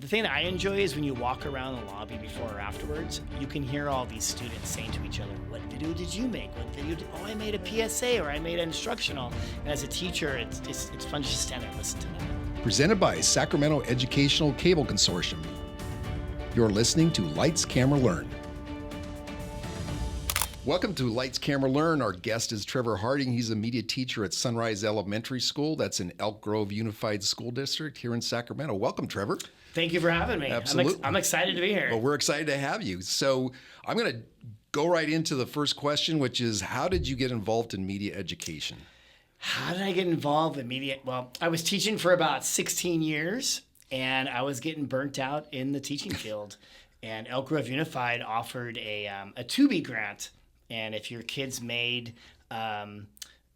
thing that I enjoy is when you walk around the lobby before or afterwards, you can hear all these students saying to each other, what video did you make? What video did, oh, I made a PSA or I made an instructional. And as a teacher, it's fun to just stand there and listen to them. Presented by Sacramento Educational Cable Consortium. You're listening to Lights, Camera, Learn. Welcome to Lights, Camera, Learn. Our guest is Trevor Harding. He's a media teacher at Sunrise Elementary School. That's in Elk Grove Unified School District here in Sacramento. Welcome, Trevor. Thank you for having me. Absolutely. I'm excited to be here. Well, we're excited to have you. So I'm going to go right into the first question, which is, how did you get involved in media education? How did I get involved in media? Well, I was teaching for about 16 years, and I was getting burnt out in the teaching field. And Elk Grove Unified offered a 2B grant. And if your kids made an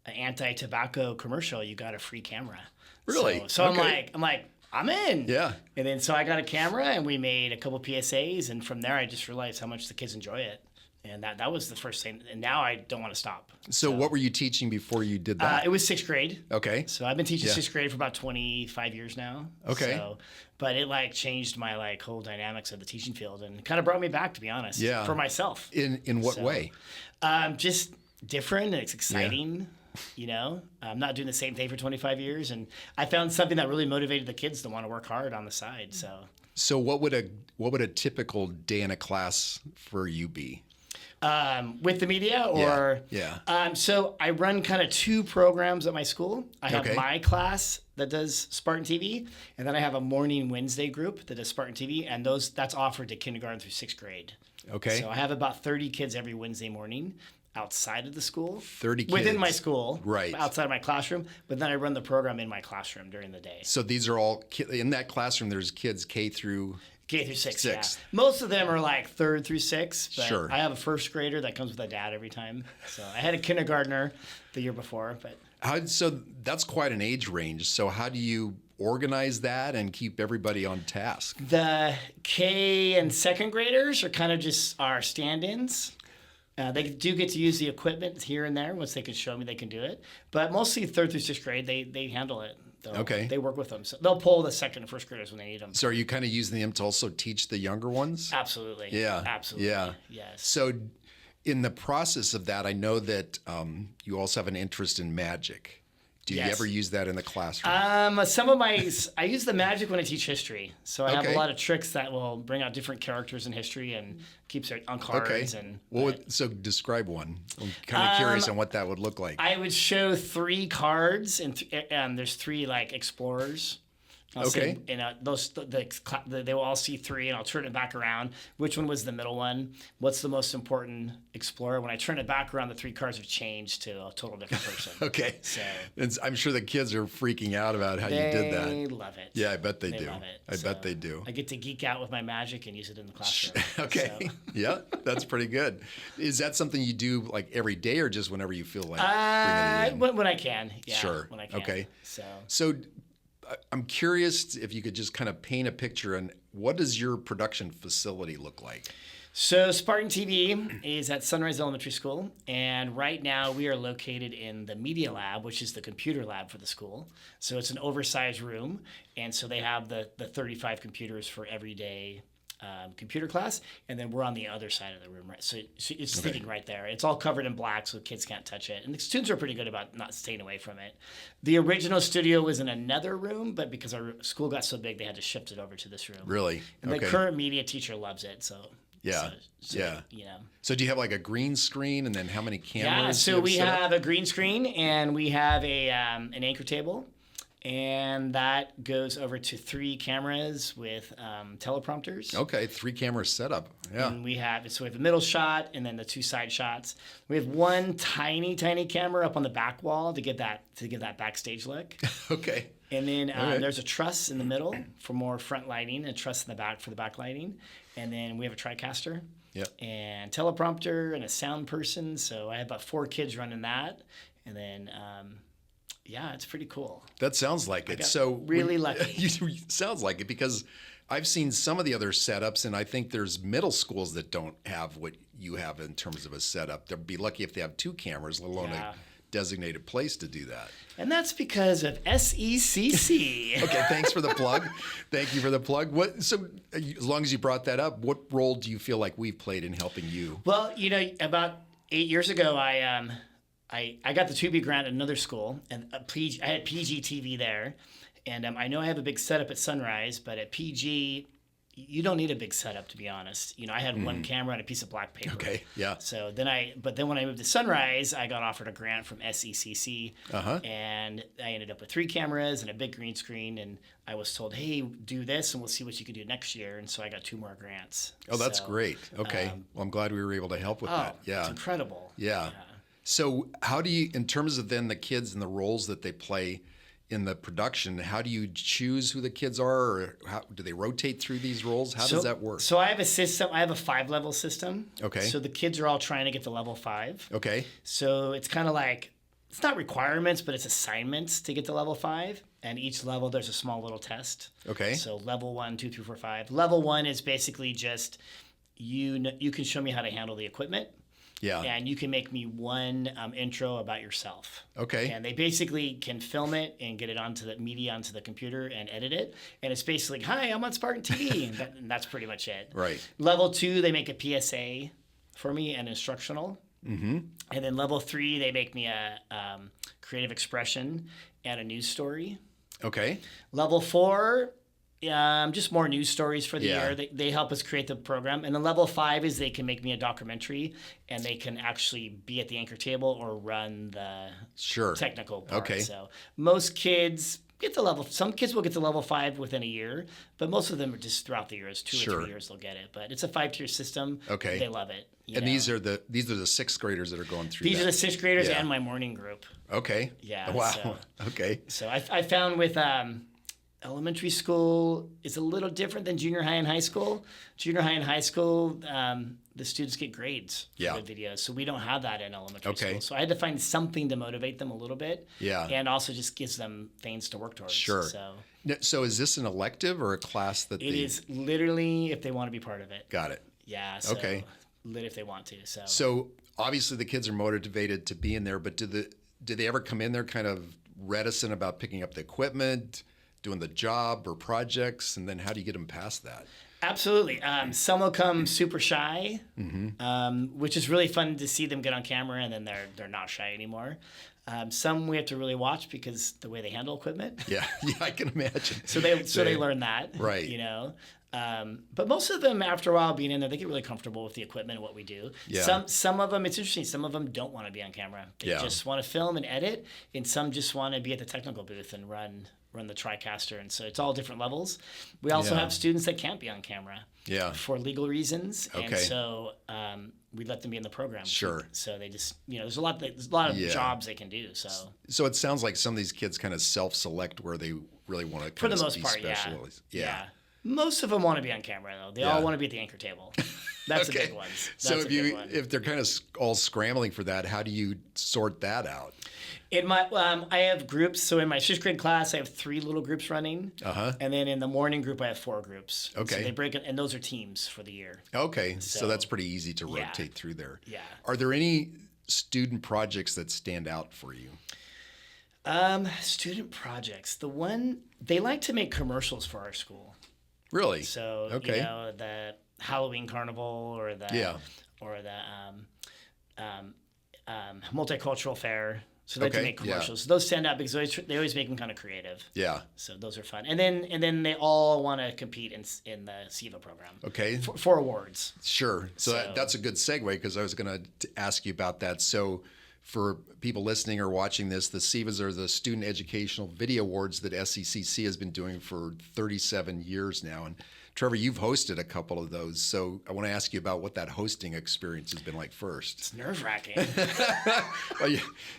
anti-tobacco commercial, you got a free camera. Really? So Okay. I'm like, I'm in. Yeah. And then so I got a camera, and we made a couple PSAs, and from there I just realized how much the kids enjoy it. And that was the first thing. And now I don't want to stop. So what were you teaching before you did that? It was sixth grade. Okay. So I've been teaching sixth grade for about 25 years now. Okay. So, but it changed my whole dynamics of the teaching field and kind of brought me back, to be honest. Yeah. For myself. In what way? Just different and it's exciting. Yeah. You know, I'm not doing the same thing for 25 years, and I found something that really motivated the kids to want to work hard on the side. So what would a typical day in a class for you be? With the media or? Yeah. So I run kind of two programs at my school. I have Okay. my class that does Spartan TV, and then I have a morning Wednesday group that does Spartan TV, and that's offered to kindergarten through sixth grade. Okay. So I have about 30 kids every Wednesday morning outside of the school. 30 kids. Within my school. Right. Outside of my classroom, but then I run the program in my classroom during the day. So these are all, in that classroom, there's kids K through six, six. Yeah. Most of them are like third through sixth, but Sure. I have a first grader that comes with a dad every time. So I had a kindergartner the year before, but So that's quite an age range. So how do you organize that and keep everybody on task? the K and second graders are kind of just our stand-ins. They do get to use the equipment here and there once they can show me they can do it. But mostly third through sixth grade, they handle it. Okay. They work with them. So they'll pull the second and first graders when they need them. So are you kind of using them to also teach the younger ones? Absolutely. Yeah. Absolutely. Yeah. Yes. So in the process of that, I know that you also have an interest in magic. Do you Yes. ever use that in the classroom? I use the magic when I teach history. So I have Okay. a lot of tricks that will bring out different characters in history and keeps it on cards. Okay. And So describe one. I'm kind of curious on what that would look like. I would show three cards, and there's three explorers. I'll Okay. say, they will all see three, and I'll turn it back around. Which one was the middle one? What's the most important explorer? When I turn it back around, the three cards have changed to a total different person. Okay. So I'm sure the kids are freaking out about how you did that. they love it. Yeah, I bet they do. Love it. I bet they do. I get to geek out with my magic and use it in the classroom. Okay. So. Yeah, that's pretty good. Is that something you do like every day or just whenever you feel like bringing it in? When I can. Yeah, Sure. When I can. Okay. So I'm curious if you could just kind of paint a picture and what does your production facility look like? So Spartan TV is at Sunrise Elementary School, and right now we are located in the media lab, which is the computer lab for the school. So it's an oversized room, and so they have the 35 computers for every day computer class, and then we're on the other side of the room, right? So it's sitting right there. It's all covered in black, so kids can't touch it. And the students are pretty good about not staying away from it. The original studio was in another room, but because our school got so big, they had to shift it over to this room. Really? And the current media teacher loves it, so. Yeah. So, So do you have like a green screen and then how many cameras? Yeah, so we have a green screen and we have an anchor table, and that goes over to 3 cameras with teleprompters. Okay, 3 camera setup. Yeah. And we have a middle shot and then the 2 side shots. We have one tiny camera up on the back wall to give that backstage look. Okay. And then there's a truss in the middle for more front lighting, and a truss in the back for the back lighting. And then we have a TriCaster. Yep. And teleprompter and a sound person. So I have about 4 kids running that. And then it's pretty cool. That sounds like it. Really lucky. Sounds like it because I've seen some of the other setups, and I think there's middle schools that don't have what you have in terms of a setup. They'll be lucky if they have 2 cameras, let alone a designated place to do that. And that's because of SECC. Okay, thanks for the plug. Thank you for the plug. So as long as you brought that up, what role do you feel like we've played in helping you? Well, about 8 years ago, I got the 2B grant at another school, and I had PG TV there. And I know I have a big setup at Sunrise, but at PG, you don't need a big setup, to be honest. I had one camera and a piece of black paper. Okay, yeah. So then when I moved to Sunrise, I got offered a grant from SECC, and I ended up with 3 cameras and a big green screen, and I was told, hey, do this, and we'll see what you can do next year. And so I got 2 more grants. Oh, that's great. Okay, well, I'm glad we were able to help with that. Yeah, it's incredible. Yeah. So how do you, in terms of then the kids and the roles that they play in the production, how do you choose who the kids are, or how do they rotate through these roles? How does that work? So I have a system. I have a 5-level system. Okay. So the kids are all trying to get to level 5. Okay. So it's kind of like, it's not requirements, but it's assignments to get to level 5. And each level, there's a small little test. Okay. So level 1, 2, 3, 4, 5. Level 1 is basically just, you can show me how to handle the equipment. Yeah. And you can make me one intro about yourself. Okay. And they basically can film it and get it onto the computer and edit it. And it's basically, hi, I'm on Spartan TV. and that's pretty much it. Right. Level 2, they make a PSA for me and instructional. Mm-hmm. And then level 3, they make me a creative expression and a news story. Okay. Level 4, just more news stories for the Yeah. year. They help us create the program. And then level 5 is they can make me a documentary, and they can actually be at the anchor table or run the technical part. Okay. So most kids get to some kids will get to level 5 within a year, but most of them are just throughout the years, 2 or 3 years they'll get it. But it's a 5-tier system. Okay. They love it. And these are the 6th graders that are going through These that. are the 6th graders Yeah. and my morning group. Okay. Yeah. Wow. Okay. So I found with elementary school is a little different than junior high and high school. Junior high and high school, the students get grades for the videos. So we don't have that in elementary school. So I had to find something to motivate them a little bit. Yeah. And also just gives them things to work towards. Sure. So is this an elective or a class that it is literally if they want to be part of it. Got it. Yeah. So okay. Lit if they want to. So obviously the kids are motivated to be in there, but do they ever come in there kind of reticent about picking up the equipment, doing the job or projects, and then how do you get them past that? Absolutely. Some will come super shy, which is really fun to see them get on camera, and then they're not shy anymore. Some we have to really watch because the way they handle equipment. Yeah, I can imagine. So they learn that, right? But most of them, after a while being in there, they get really comfortable with the equipment and what we do. Yeah. Some of them, it's interesting. Some of them don't want to be on camera. They just want to film and edit, and some just want to be at the technical booth and run the TriCaster, and so it's all different levels. We also have students that can't be on camera for legal reasons, and so we let them be in the program. Sure. So they just, there's a lot of jobs they can do. So it sounds like some of these kids kind of self-select where they really want to for the most part, yeah. Most of them want to be on camera though. They all want to be at the anchor table. That's the big ones. If they're kind of all scrambling for that, how do you sort that out? In my, I have groups. So in my 6th grade class, I have 3 little groups running, and then in the morning group, I have 4 groups. Okay. So they break it, and those are teams for the year. Okay, so that's pretty easy to rotate through there. Yeah. Are there any student projects that stand out for you? Student projects. They like to make commercials for our school. Really? So the Halloween carnival or the multicultural fair. So they like to make commercials. So those stand out because they always make them kind of creative. Yeah. So those are fun. And then they all want to compete in the SEVA program. Okay. For awards. Sure. So that's a good segue because I was going to ask you about that. So for people listening or watching this, the SEVAs are the Student Educational Video Awards that SECC has been doing for 37 years now. And Trevor, you've hosted a couple of those, so I want to ask you about what that hosting experience has been like first. It's nerve-wracking. Well,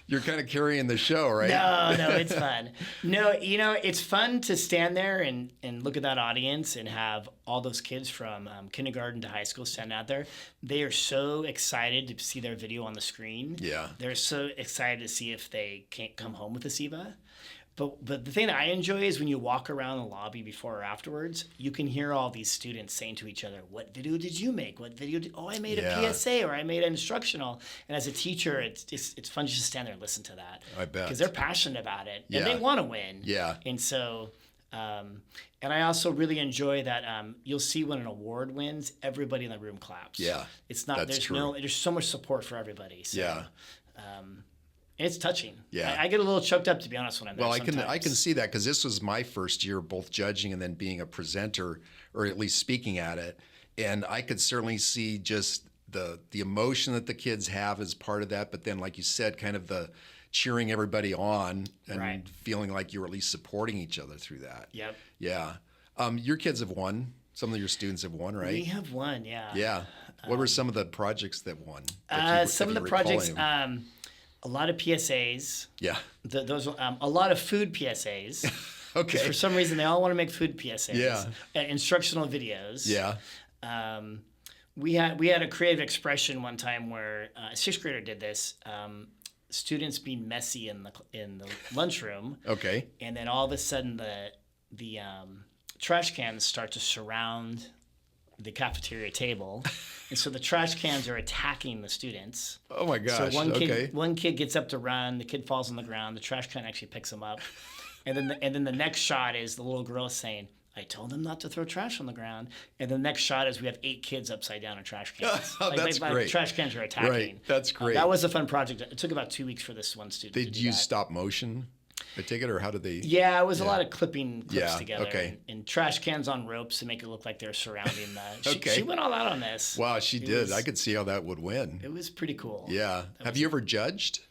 you're kind of carrying the show, right? No, it's fun. No, it's fun to stand there and look at that audience and have all those kids from kindergarten to high school stand out there. They are so excited to see their video on the screen. Yeah. They're so excited to see if they can't come home with a SEVA. But the thing that I enjoy is when you walk around the lobby before or afterwards, you can hear all these students saying to each other, "What video did you make? What video did? Oh, I made a PSA or I made an instructional." And as a teacher, it's fun just to stand there and listen to that. I bet, because they're passionate about it and they want to win. Yeah. And so, and I also really enjoy that you'll see when an award wins, everybody in the room claps. Yeah, it's not. that's true. There's so much support for everybody. So, Yeah. It's touching. Yeah. I get a little choked up, to be honest, when I'm there. Well, sometimes. I can see that because this was my first year both judging and then being a presenter, or at least speaking at it, and I could certainly see just the emotion that the kids have as part of that. But then, like you said, kind of the cheering everybody on and feeling like you're at least supporting each other through that. Yep. Yeah. Your kids have won. Some of your students have won, right? We have won. Yeah. Yeah. What were some of the projects that won? Some of the projects. A lot of PSAs. Yeah. Those a lot of food PSAs. Okay. For some reason, they all want to make food PSAs. Yeah. Instructional videos. Yeah. We had a creative expression one time where a sixth grader did this. Students being messy in the lunchroom. Okay. And then all of a sudden the trash cans start to surround the cafeteria table, and so the trash cans are attacking the students. Oh my gosh! So one kid gets up to run, the kid falls on the ground, the trash can actually picks him up, and then the next shot is the little girl saying, "I told them not to throw trash on the ground," and the next shot is we have 8 kids upside down in trash cans. Oh, that's great. Trash cans are attacking. Right, that's great. That was a fun project. It took about 2 weeks for this one student. Did you use stop motion? I take it, or how did they? Yeah, it was a lot of clipping clips together. Okay. And trash cans on ropes to make it look like they're surrounding the. She went all out on this. Wow, she did. I could see how that would win. It was pretty cool. Yeah. Have you ever judged?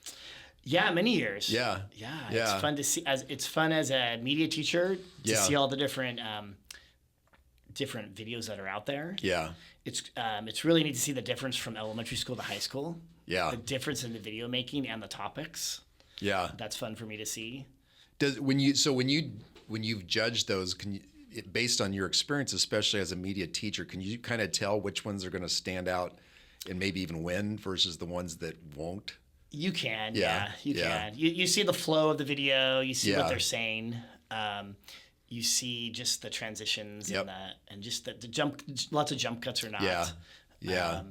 Yeah, many years. Yeah. Yeah. It's fun to see. It's fun as a media teacher to see all the different videos that are out there. Yeah. It's really neat to see the difference from elementary school to high school. Yeah. The difference in the video making and the topics. Yeah. That's fun for me to see. When you've judged those, based on your experience, especially as a media teacher, can you kind of tell which ones are going to stand out and maybe even win versus the ones that won't? You can, you yeah. can. You see the flow of the video. You see what they're saying. You see just the transitions and just the jump, lots of jump cuts or not. Yeah, yeah.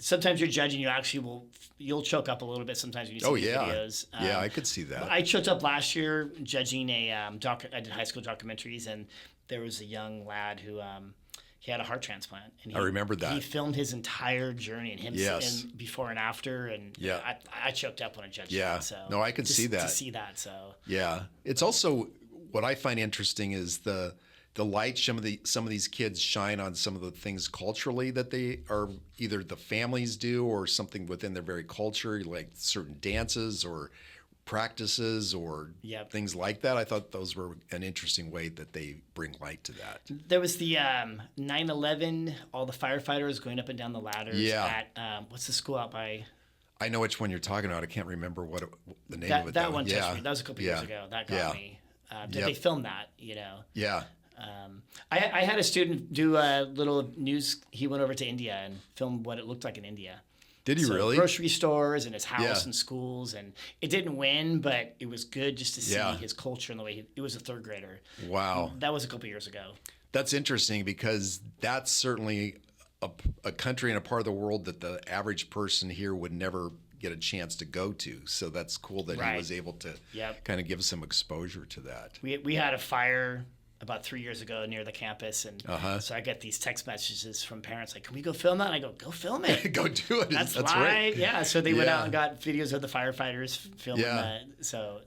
Sometimes you're judging, you'll choke up a little bit sometimes when you see these videos. Yeah, I could see that. I choked up last year judging I did high school documentaries, and there was a young lad who he had a heart transplant. And I remember that. He filmed his entire journey and and before and after, and I choked up when I judged that. So no, I could see that. To see that, so yeah, it's also what I find interesting is the light some of these kids shine on some of the things culturally that they are either the families do or something within their very culture, like certain dances or practices or things like that. I thought those were an interesting way that they bring light to that. There was the 9/11, all the firefighters going up and down the ladders at what's the school out by? I know which one you're talking about. I can't remember what the name of it. That one touched me. That was a couple years ago. That got me. They filmed that, Yeah. I had a student do a little news. He went over to India and filmed what it looked like in India. Did he really? Grocery stores and his house and schools, and it didn't win, but it was good just to see his culture and the way it was a third grader. Wow. That was a couple years ago. That's interesting because that's certainly a country and a part of the world that the average person here would never get a chance to go to. So that's cool that he was able to kind of give some exposure to that. We had a fire about 3 years ago near the campus, and so I get these text messages from parents like, "Can we go film that?" And I go film it. Go do it. That's live. Right. Yeah. So they went out and got videos of the firefighters filming that. So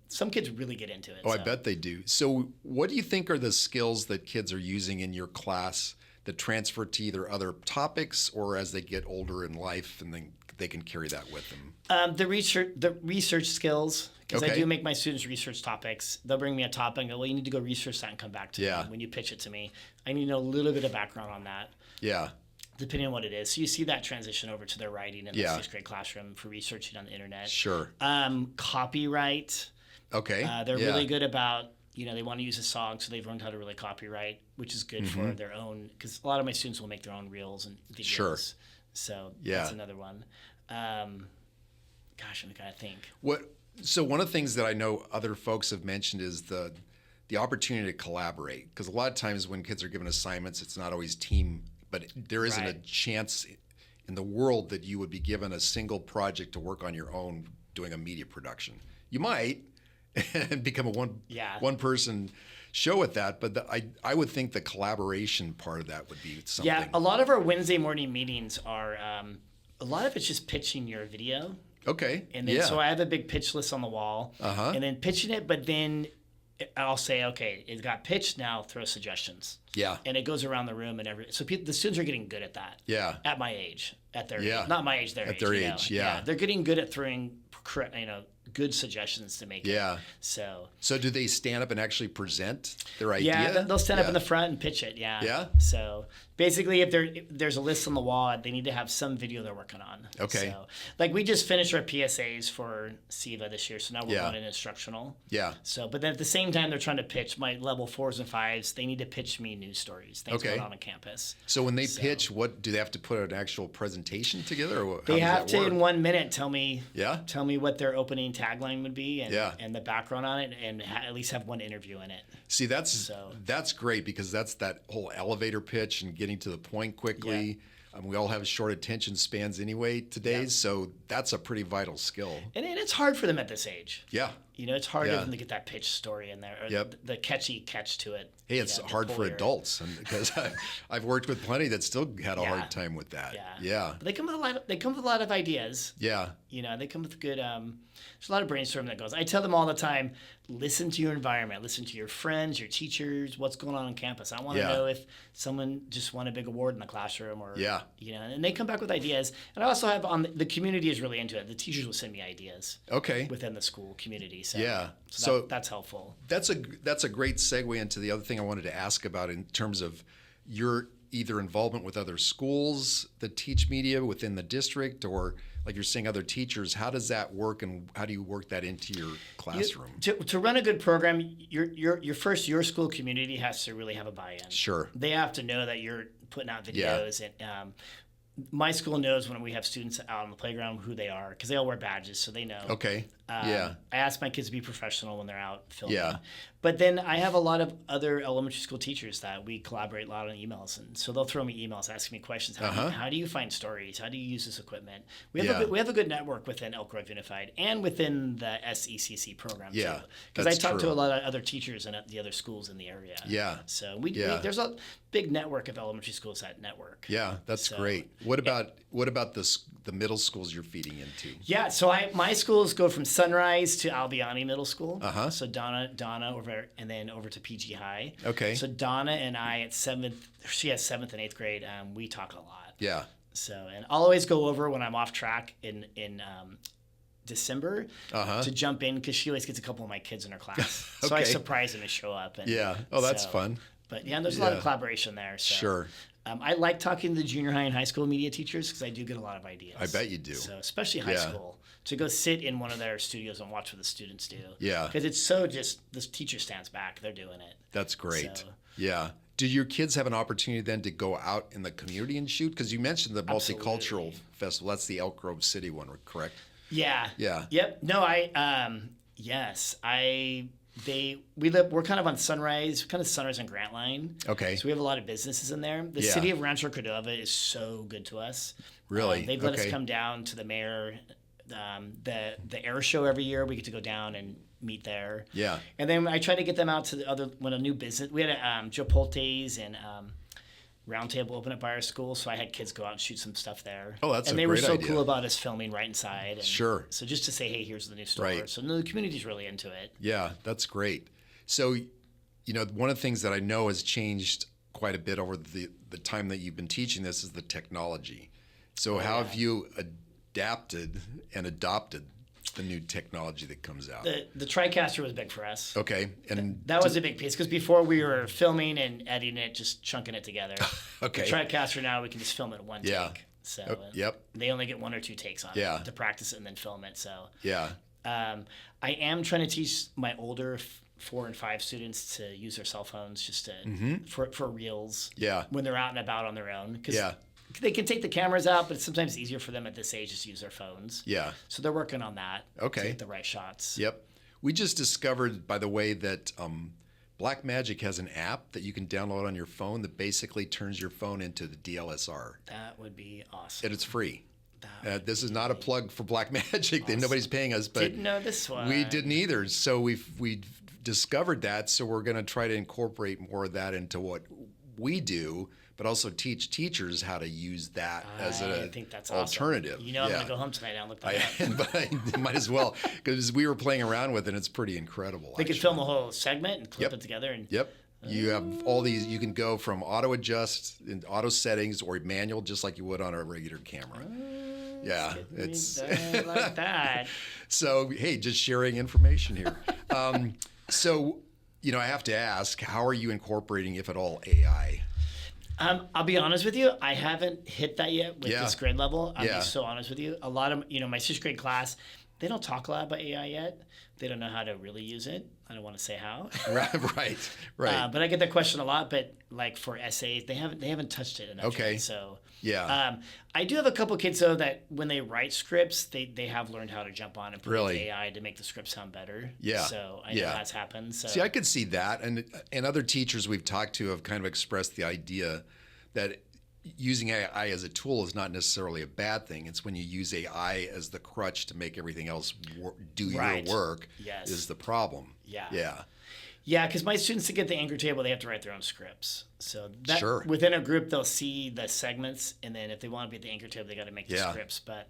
some kids really get into it. Oh, I bet they do. So what do you think are the skills that kids are using in your class that transfer to either other topics or as they get older in life and then they can carry that with them? The research skills, because I do make my students research topics. They'll bring me a topic and go, "Well, you need to go research that and come back to me when you pitch it to me." I need to know a little bit of background on that. Yeah. Depending on what it is. So you see that transition over to their writing in the sixth grade classroom for researching on the internet. Sure. Copyright. Okay. They're really good about, they want to use a song, so they've learned how to really copyright, which is good for their own, because a lot of my students will make their own reels and videos. Sure. So that's another one. Gosh, I'm trying to think. So one of the things that I know other folks have mentioned is the opportunity to collaborate, because a lot of times when kids are given assignments, it's not always team, but there isn't a chance in the world that you would be given a single project to work on your own doing a media production. You might and become a one person show at that, but I would think the collaboration part of that would be something. Yeah, a lot of our Wednesday morning meetings are a lot of it's just pitching your video. Okay. And then so I have a big pitch list on the wall, and then pitching it, but then I'll say, okay, it got pitched, now throw suggestions. Yeah. And it goes around the room, and so the students are getting good at that. Yeah. At my age, at their age. Not my age, their age. At their age, yeah. They're getting good at throwing, good suggestions to make it. So do they stand up and actually present their idea? Yeah, they'll stand up in the front and pitch it. Yeah. Yeah. So basically, if there's a list on the wall, they need to have some video they're working on. Okay. So, like, we just finished our PSAs for SEVA this year, so now we're on an instructional. Yeah. So, but then at the same time, they're trying to pitch my level 4s and 5s. They need to pitch me news stories, things going on campus. So when they pitch, what do they have to put an actual presentation together? Or they have to in 1 minute tell me what their opening tagline would be and the background on it, and at least have one interview in it. See, that's great, because that's that whole elevator pitch and getting to the point quickly. We all have short attention spans anyway today, so that's a pretty vital skill. And it's hard for them at this age. Yeah. It's hard for them to get that pitch story in there, or the catchy catch to it. Hey, it's hard for adults, because I've worked with plenty that still had a hard time with that. Yeah. But they come with a lot of ideas. Yeah. They come with good. There's a lot of brainstorming that goes. I tell them all the time, listen to your environment, listen to your friends, your teachers, what's going on campus. I want to know if someone just won a big award in the classroom, or and they come back with ideas. And I also have the community is really into it. The teachers will send me ideas. Okay. Within the school community. So that's helpful. That's a great segue into the other thing I wanted to ask about in terms of your either involvement with other schools that teach media within the district, or like you're saying other teachers. How does that work, and how do you work that into your classroom? To run a good program, your school community has to really have a buy-in. Sure. They have to know that you're putting out videos, and my school knows when we have students out on the playground who they are, because they all wear badges, so they know. Okay. I ask my kids to be professional when they're out filming. Yeah. But then I have a lot of other elementary school teachers that we collaborate a lot on emails, and so they'll throw me emails asking me questions. How do you find stories? How do you use this equipment? We have a good network within Elk Grove Unified and within the SECC program too. Because I talk to a lot of other teachers and the other schools in the area. Yeah. So there's a big network of elementary schools that network. Yeah, that's great. What about the middle schools you're feeding into? Yeah, so my schools go from Sunrise to Albiani Middle School. So Donna over, and then over to PG High. Okay. So Donna and I at 7th, she has 7th and 8th grade. We talk a lot. Yeah. So, and I'll always go over when I'm off track in December to jump in, because she always gets a couple of my kids in her class. So I surprise them to show up. And that's fun. But there's a lot of collaboration there. So. Sure. I like talking to the junior high and high school media teachers, because I do get a lot of ideas. I bet you do. So especially high school, to go sit in one of their studios and watch what the students do. Yeah. Because it's so just the teacher stands back, they're doing it. That's great. Yeah. Do your kids have an opportunity then to go out in the community and shoot? Because you mentioned the multicultural festival. That's the Elk Grove City one, correct? Yeah. Yeah. Yep. No, we're kind of on Sunrise and Grant Line. Okay. So we have a lot of businesses in there. The city of Rancho Cordova is so good to us. Really? They've let us come down to the mayor, the air show every year. We get to go down and meet there. Yeah. And then I try to get them out to when a new business. We had Chipotle's and Roundtable open up by our school, so I had kids go out and shoot some stuff there. Oh, that's a great idea. And they were so cool about us filming right inside. And sure. So just to say, hey, here's the new store. Right. So the community's really into it. Yeah, that's great. So, one of the things that I know has changed quite a bit over the time that you've been teaching this is the technology. So how have you adapted and adopted the new technology that comes out? The TriCaster was big for us. Okay. And that was a big piece, because before we were filming and editing it, just chunking it together. Okay. The TriCaster now we can just film it in one take. So yep. They only get 1 or 2 takes on it to practice it and then film it. So I am trying to teach my older 4 and 5 students to use their cell phones just to for reels. Yeah. When they're out and about on their own. Because they can take the cameras out, but it's sometimes easier for them at this age just to use their phones. Yeah. So they're working on that. Okay. To get the right shots. Yep. We just discovered, by the way, that Blackmagic has an app that you can download on your phone that basically turns your phone into the DLSR. That would be awesome. And it's free. This is not a plug for Blackmagic. Awesome. Nobody's paying us, but didn't know this one. We didn't either. So we discovered that. So we're going to try to incorporate more of that into what we do, but also teach teachers how to use that as an alternative. Awesome. You know, I'm going to go home tonight and look that up. But I might as well, because we were playing around with it, and it's pretty incredible. They could film a whole segment and clip it together. And you have all these. You can go from auto adjust and auto settings or manual, just like you would on a regular camera. Yeah, it's like that. So hey, just sharing information here. So I have to ask, how are you incorporating, if at all, AI? I'll be honest with you. I haven't hit that yet with this grade level. I'll be so honest with you. A lot of my 6th grade class, they don't talk a lot about AI yet. They don't know how to really use it. I don't want to say how. Right. But I get that question a lot. But like for essays, they haven't touched it enough. Okay. Yet, so yeah. I do have a couple kids though that when they write scripts, they have learned how to jump on and put AI to make the script sound better. Yeah. So I know that's happened. So. See, I could see that, and other teachers we've talked to have kind of expressed the idea that using AI as a tool is not necessarily a bad thing. It's when you use AI as the crutch to make everything else do your work is the problem. Yeah, because my students, to get the anchor table, they have to write their own scripts. So that within a group, they'll see the segments, and then if they want to be at the anchor table, they got to make the scripts. But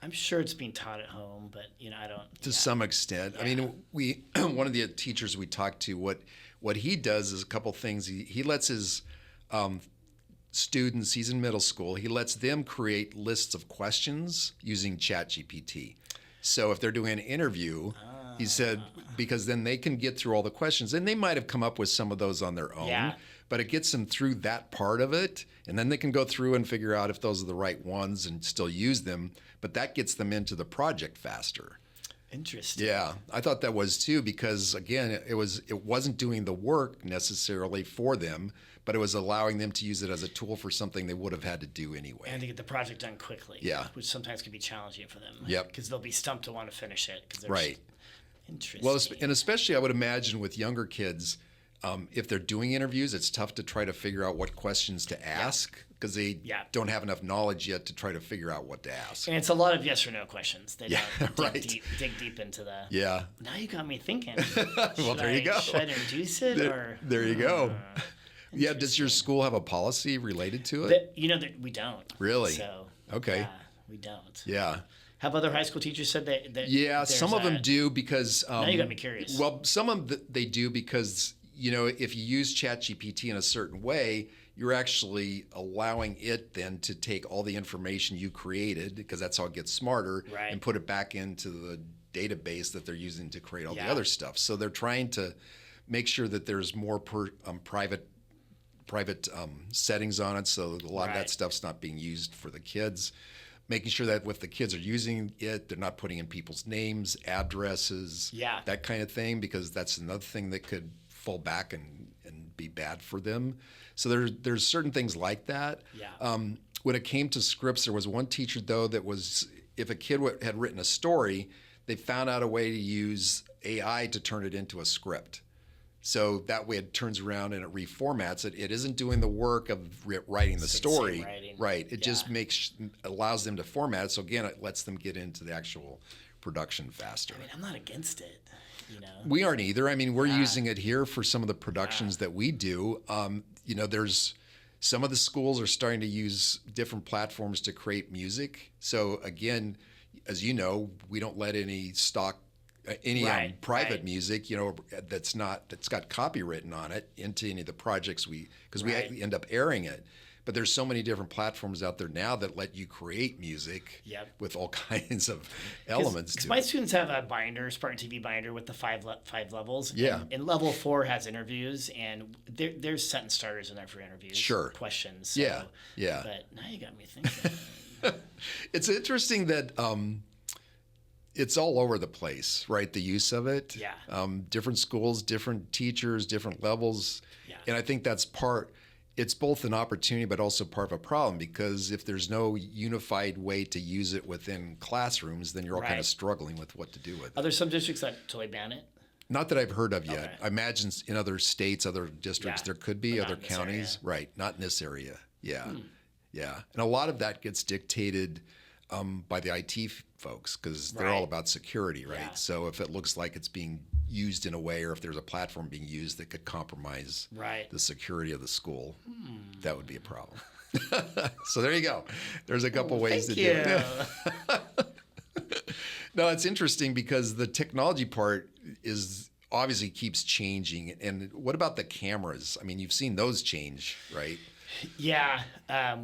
I'm sure it's being taught at home, but I don't. To some extent, I mean, one of the teachers we talked to, what he does is a couple things. He lets his students, he's in middle school, he lets them create lists of questions using ChatGPT. So if they're doing an interview, he said, because then they can get through all the questions, and they might have come up with some of those on their own, but it gets them through that part of it, and then they can go through and figure out if those are the right ones and still use them, but that gets them into the project faster. Interesting. Yeah, I thought that was too, because again, it wasn't doing the work necessarily for them, but it was allowing them to use it as a tool for something they would have had to do anyway. And to get the project done quickly. Yeah. Which sometimes can be challenging for them. Yep. Because they'll be stumped to want to finish it. Right. Interesting. Well, and especially I would imagine with younger kids, if they're doing interviews, it's tough to try to figure out what questions to ask because they don't have enough knowledge yet to try to figure out what to ask. And it's a lot of yes or no questions. They don't dig deep into the. Yeah. Now you got me thinking. Well, there you go. Should I introduce it or? There you go. Yeah. Does your school have a policy related to it? We don't. Really? So. Okay. Yeah, we don't. Yeah. Have other high school teachers said that? Yeah, some of them do because. Now you got me curious. Well, some of them they do because if you use ChatGPT in a certain way, you're actually allowing it then to take all the information you created, because that's how it gets smarter, and put it back into the database that they're using to create all the other stuff. So they're trying to make sure that there's more private settings on it, so a lot of that stuff's not being used for the kids. Making sure that if the kids are using it, they're not putting in people's names, addresses, that kind of thing, because that's another thing that could fall back and be bad for them. So there's certain things like that. Yeah. When it came to scripts, there was one teacher, though, that was, if a kid had written a story, they found out a way to use AI to turn it into a script. So that way it turns around and it reformats it. It isn't doing the work of writing the story. Right. It just allows them to format it. So again, it lets them get into the actual production faster. I mean, I'm not against it. We aren't either. I mean, we're using it here for some of the productions that we do. There's some of the schools are starting to use different platforms to create music. So again, as you know, we don't let any private music, that's got copy written on it into any of the projects because we end up airing it. But there's so many different platforms out there now that let you create music with all kinds of elements to it. My students have a binder, Spartan TV binder with the five levels. Yeah. And level 4 has interviews, and there's sentence starters in there for interviews. Sure. Questions. So, yeah. But now you got me thinking. It's interesting that it's all over the place, right? The use of it. Yeah. Different schools, different teachers, different levels. Yeah. And I think that's part. it's both an opportunity, but also part of a problem, because if there's no unified way to use it within classrooms, then you're all kind Right. of struggling with what to do with it. Are there some districts that totally ban it? Not that I've heard of yet. Okay. I imagine in other states, other districts, Yeah, there could be, but not other in this counties. Right. Not in this area. Yeah. Yeah. And a lot of that gets dictated by the IT folks, because they're all Right. about security, right? Yeah. So if it looks like it's being used in a way, or if there's a platform being used that could compromise Right. the security of the school, that would be a problem. So there you go. There's a couple ways to Thank do you. it. No, it's interesting because the technology part is obviously keeps changing. And what about the cameras? I mean, you've seen those change, right? Yeah,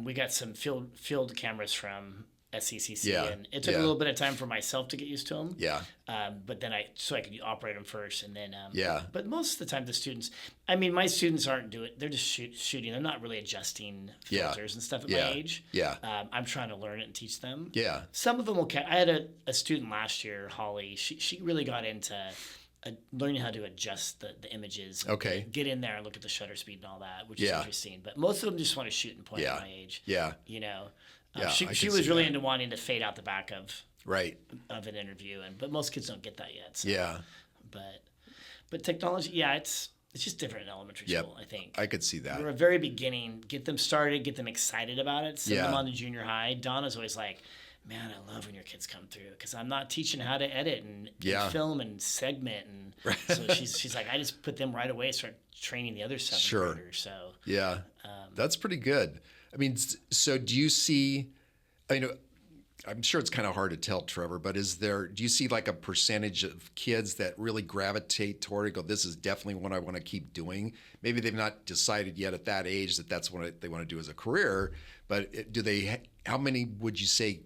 we got some field cameras from SECC, Yeah, and it took yeah. a little bit of time for myself to get used to them. Yeah. But then I could operate them first, and then Yeah. But most of the time, the students, I mean, my students aren't doing; they're just shooting. They're not really adjusting Yeah. filters and stuff at Yeah. my age. Yeah. I'm trying to learn it and teach them. Yeah. Some of them will. I had a student last year, Holly. She really got into learning how to adjust the images. Okay. Get in there and look at the shutter speed and all that, which is Yeah. interesting. But most of them just want to shoot and point Yeah. at my age. Yeah. You know, Yeah, she I she can was see really that. into wanting to fade out the back of Right. an interview, but most kids don't get that yet. So. Yeah. But technology, yeah, it's just different in elementary Yep. school. I think. I could see that. From the very beginning, get them started, get them excited about it, send them Yeah. on to junior high. Donna's always like, man, I love when your kids come through, because I'm not teaching how to edit and Yeah. film and segment. And so she's like, I just put them right away, start training the other seventh Sure. graders. So Yeah. That's pretty good. I mean, so do you see, I know, I'm sure it's kind of hard to tell, Trevor, but do you see like a percentage of kids that really gravitate toward it, go, this is definitely what I want to keep doing? Maybe they've not decided yet at that age that that's what they want to do as a career, but how many would you say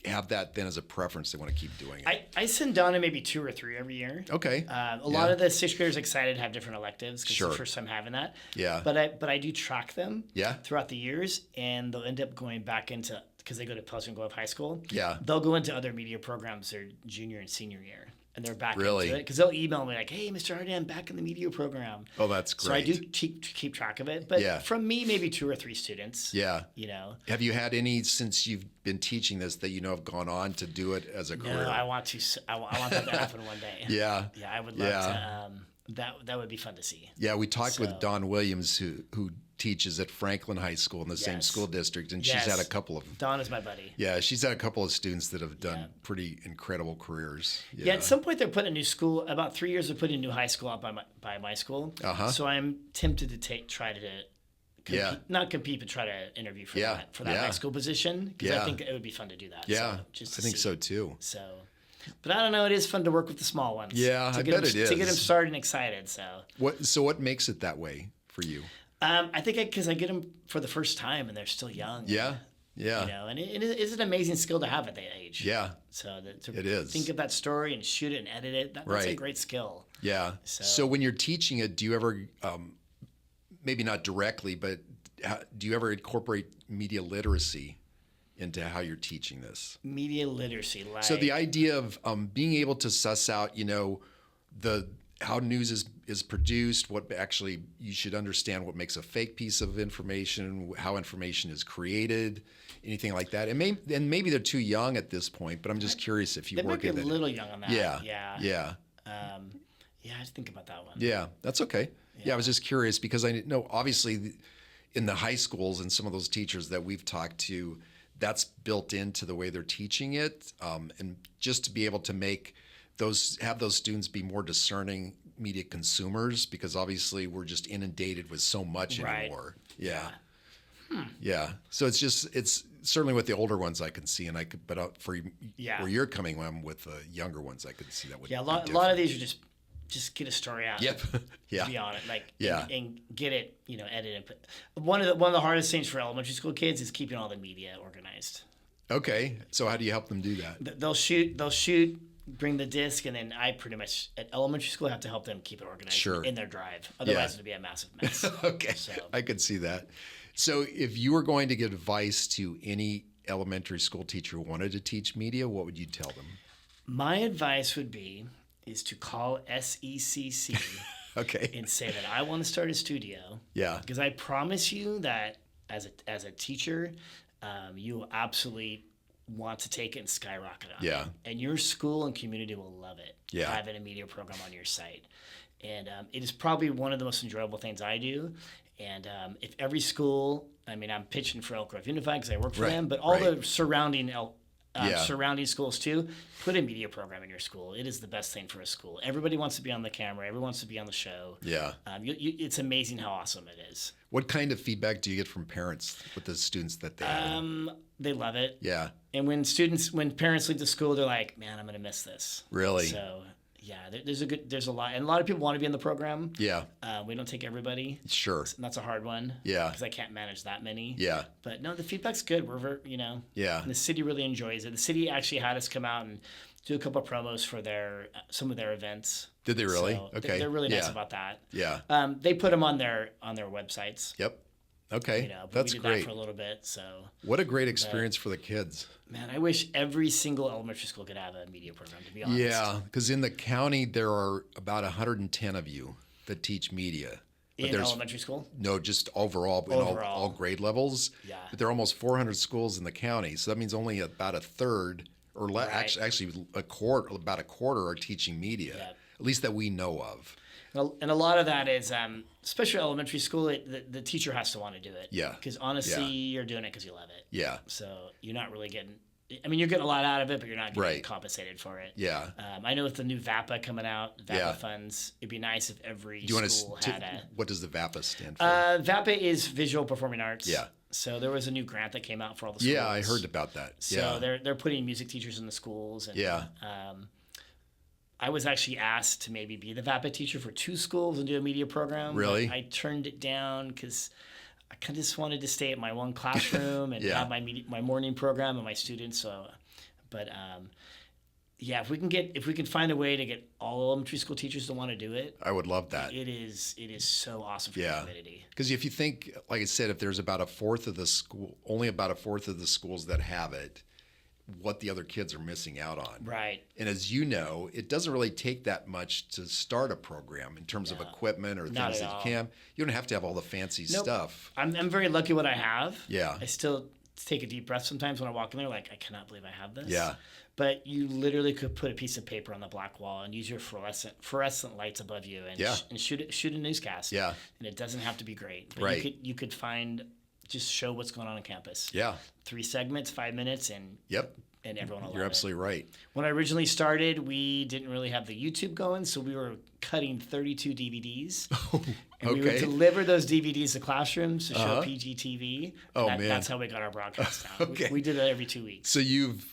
have that then as a preference, they want to keep doing it? I send Donna maybe 2 or 3 every year. Okay. A lot of the sixth graders are excited to have different electives because Sure. it's the first time having that. Yeah. But I do track them Yeah. throughout the years, and they'll end up going back into, because they go to Pleasant Grove High School. Yeah. They'll go into other media programs their junior and senior year, and they're back Really? into it because they'll email me like, "Hey, Mr. Harding, I'm back in the media program." Oh, that's great. So I do keep track of it, but Yeah. from me, maybe 2 or 3 students. Yeah. You know. Have you had any since you've been teaching this that have gone on to do it as a career? No, I want to. I want that to happen one day. Yeah. Yeah, I would love Yeah. to. That would be fun to see. Yeah, we talked with So- Dawn Williams, who teaches at Franklin High School in the same Yes. school district, and Yes. she's had a couple of Dawn is my buddy. she's had a couple of students that have done pretty incredible careers. Yeah, at some point they're putting a new school. About 3 years, they're putting a new high school up by my school. Uh-huh. So I'm tempted to try to compete, Yeah. not compete, but try to interview for Yeah. that Yeah. high school position, because Yeah. I think it would be fun to do that. Yeah, so, just I to think see. so too. So, but I don't know. It is fun to work with the small ones. Yeah, to I get bet them, it to get them is. started and excited. So What makes it that way for you? I think because I get them for the first time and they're still young. Yeah, yeah, You know, and it is an amazing skill to have at that age. yeah, So to It is. think of that story and shoot it and edit it, that's a Right. great skill. yeah. So when you're teaching it, do you ever, maybe not directly, but do you ever incorporate media literacy into how you're teaching this? Media literacy, like So the idea of being able to suss out, how news is produced, what actually you should understand, what makes a fake piece of information, how information is created, anything like that. And maybe they're too young at this point, but I'm just curious if you they might work be a at that. little young on that. Yeah, yeah, yeah, yeah. I just think about that one. yeah. That's okay. Yeah, I was just curious because I know obviously in the high schools and some of those teachers that we've talked to, that's built into the way they're teaching it, and just to be able to have those students be more discerning media consumers, because obviously we're just inundated with so much Right. anymore. Yeah. Yeah. So it's certainly with the older ones I can see, but for Yeah. where you're coming from with the younger ones, I could see that would Yeah, a be lot of different. these are just get a story out. Yep. Yeah. Be on it, Yeah. and get it, edit and put. One of the hardest things for elementary school kids is keeping all the media organized. Okay. So how do you help them do that? They'll shoot, bring the disc, and then I pretty much at elementary school have to help them keep it organized Sure. in their drive. Otherwise, Yeah. it'll be a massive mess. Okay. So- I could see that. So if you were going to give advice to any elementary school teacher who wanted to teach media, what would you tell them? My advice would be is to call SECC Okay. and say that I want to start a studio. Yeah. Because I promise you that as a teacher, you will absolutely want to take it and skyrocket on Yeah. it. And your school and community will love it. Yeah. Having a media program on your site. And it is probably one of the most enjoyable things I do. And if every school, I mean, I'm pitching for Elk Grove Unified because I work for Right, them, but all right. the surrounding Yeah. surrounding schools too, put a media program in your school. It is the best thing for a school. Everybody wants to be on the camera. Everyone wants to be on the show. Yeah. It's amazing how awesome it is. What kind of feedback do you get from parents with the students that they have? They love it. Yeah. And when parents leave the school, they're like, "Man, I'm going to miss this." Really? So yeah, there's a lot, and a lot of people want to be in the program. Yeah. We don't take everybody. Sure. And that's a hard one. Yeah. Because I can't manage that many. Yeah. But no, the feedback's good. We're Yeah. and the city really enjoys it. The city actually had us come out and do a couple of promos for some of their events. Did they really? So Okay. they're really nice Yeah. about that. Yeah. They put them on their websites. Yep. Okay. But That's we did great. that for a little bit. So What a great experience for the kids. man, I wish every single elementary school could have a media program. To be honest. Yeah, because in the county there are about 110 of you that teach media. But In there's elementary school. no, just overall, in all grade levels. Yeah. But there are almost 400 schools in the county, so that means only about a third, or actually about a quarter are teaching media. Yeah. At least that we know of. And a lot of that is, especially elementary school, the teacher has to want to do it. Yeah. Because honestly, Yeah. you're doing it because you love it. Yeah. So you're not really getting. I mean, you're getting a lot out of it, but you're not getting Right. compensated for it. Yeah. I know with the new VAPA coming out, VAPA Yeah. funds, it'd be nice if every Do you want school to? had a. What does the VAPA stand for? VAPA is Visual Performing Arts. Yeah. So there was a new grant that came out for all the schools. Yeah, I heard about that. So they're putting music teachers in the schools. And, Yeah. I was actually asked to maybe be the VAPA teacher for 2 schools and do a media program. but Really? I turned it down because I kind of just wanted to stay at my one classroom and Yeah. have my morning program and my students. So, but yeah, if we can find a way to get all elementary school teachers to want to do it, I would love that. it is so awesome for Yeah. the community. Because if you think, like I said, if there's only about a fourth of the schools that have it, what the other kids are missing out on. Right. And as you know, it doesn't really take that much to start a program in terms of equipment or Not things at that all. you can. You don't have to have all the fancy Nope. stuff. I'm very lucky what I have. Yeah. I still take a deep breath sometimes when I walk in there, like, I cannot believe I have this. Yeah. But you literally could put a piece of paper on the black wall and use your fluorescent lights above you and, Yeah. and shoot a newscast. Yeah. And it doesn't have to be great. But Right. you could find, just show what's going on campus. Yeah. 3 segments, 5 minutes, and Yep. everyone will You're love it. absolutely right. When I originally started, we didn't really have the YouTube going, so we were cutting 32 DVDs. And we would Okay. deliver those DVDs to classrooms to show Uh-huh. PGTV. Oh, man. That's how we got our broadcast out. Okay. We did it every 2 weeks. So you've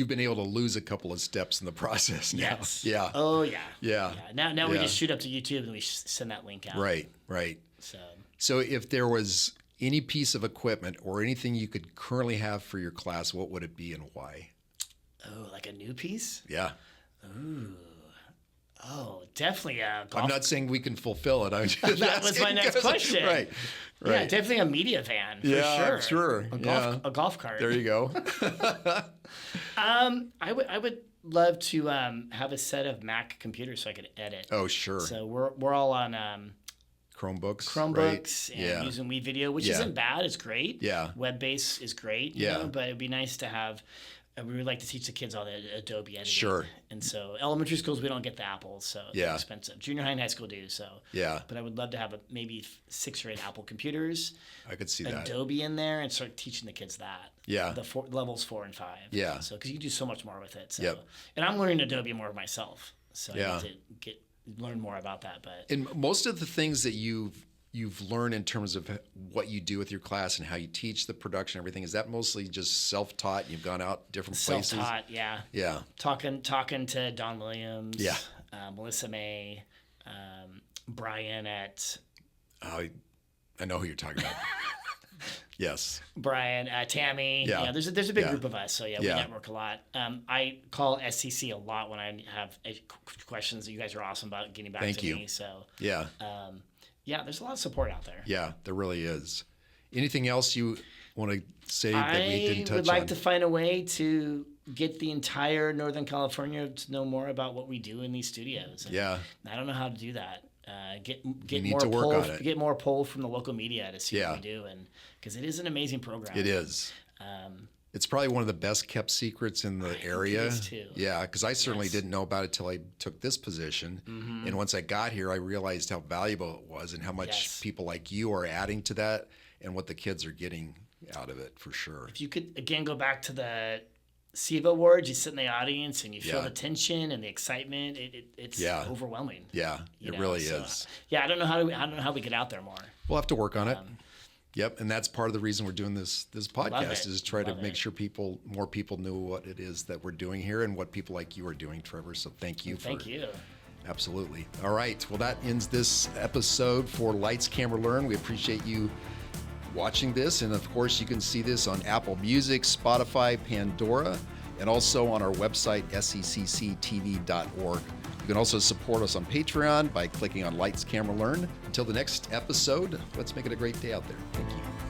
been able to lose a couple of steps in the process now. Yes. Yeah. Oh, yeah. Yeah. Now we Yeah. just shoot up to YouTube and we send that link out. Right. Right. So So if there was any piece of equipment or anything you could currently have for your class, what would it be and why? oh, like a new piece? Yeah. Oh, definitely a golf. I'm not saying we can fulfill it. I'm just That was my asking next 'cause- question. Right. Yeah, Right. definitely a media van for Yeah, sure. sure. Yeah. A golf cart. There you go. I would love to have a set of Mac computers so I could edit. Oh, sure. So we're all on Chromebooks. Chromebooks right? and Yeah. using WeVideo, which Yeah. isn't bad. It's great. Yeah. Web-based is great. You Yeah. know, but it'd be nice to have. We would like to teach the kids all the Adobe editing. Sure. And so elementary schools we don't get the Apples, so Yeah. they're expensive. Junior high and high school do. So. Yeah. But I would love to have maybe 6 or 8 Apple computers, I could see that. Adobe in there, and start teaching the kids that. Yeah. The levels 4 and 5. Yeah. So because you can do so much more with it. So. Yep. And I'm learning Adobe more myself. So Yeah. I need to learn more about that. But And most of the things that you've learned in terms of what you do with your class and how you teach the production, everything, is that mostly just self-taught? You've gone out different places? self-taught, yeah. Yeah. Talking to Don Williams. Yeah. Melissa May, Brian at Oh, I know who you're talking about. Yes. Brian, Tammy. Yeah. There's a big Yeah. group of us, so yeah, Yeah. we network a lot. I call SECC a lot when I have questions. You guys are awesome about getting back Thank to you. me. So Yeah. yeah, there's a lot of support out there. Yeah, there really is. Anything else you want to say that we didn't touch I would like on? to find a way to get the entire Northern California to know more about what we do in these studios. And Yeah. I don't know how to do that. Get need more to work pull, on it. get more pull from the local media to see Yeah. what we do, and because it is an amazing program. It is. It's probably one of the best kept secrets in the area. It is too. Yeah, because I certainly didn't know about it till I took this position. And once I got here, I realized how valuable it was and how much people like you are adding to that and what the kids are getting out of it for sure. If you could again go back to the SEVA Awards, you sit in the audience and you feel the tension and the excitement. It's overwhelming. Yeah, you it know? really So, is. Yeah, I don't know how we get out there more. We'll have to work on it. Yep, and that's part of the reason we're doing this podcast is try to make sure more people know what it is that we're doing here and what people like you are doing, Trevor. So thank you. Thank you. Absolutely. All right. Well, that ends this episode for Lights, Camera, Learn. We appreciate you watching this, and of course, you can see this on Apple Music, Spotify, Pandora, and also on our website secctv.org. You can also support us on Patreon by clicking on Lights, Camera, Learn. Until the next episode, let's make it a great day out there. Thank you.